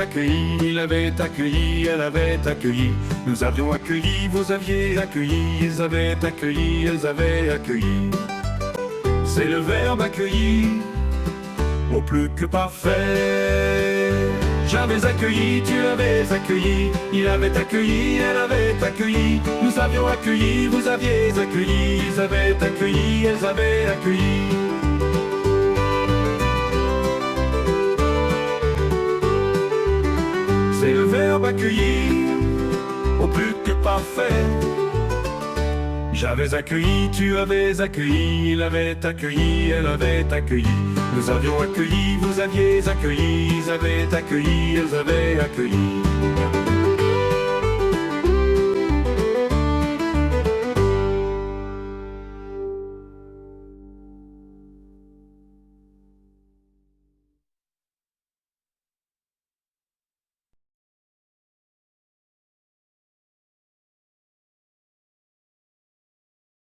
accueilli, il avait accueilli, elle avait accueilli. Nous avions accueilli, vous aviez accueilli, ils avaient accueilli, elles avaient accueilli. C'est le verbe accueillir, au plus que parfait. J'avais accueilli, tu avais accueilli, il avait accueilli, elle avait accueilli. Nous avions accueilli, vous aviez accueilli, ils avaient accueilli, elles avaient accueilli. C'est le verbe accueillir, au plus que parfait. J'avais accueilli, tu avais accueilli, il avait accueilli, elle avait accueilli. Nous avions accueilli, vous aviez accueilli, ils avaient accueilli, elles avaient accueilli.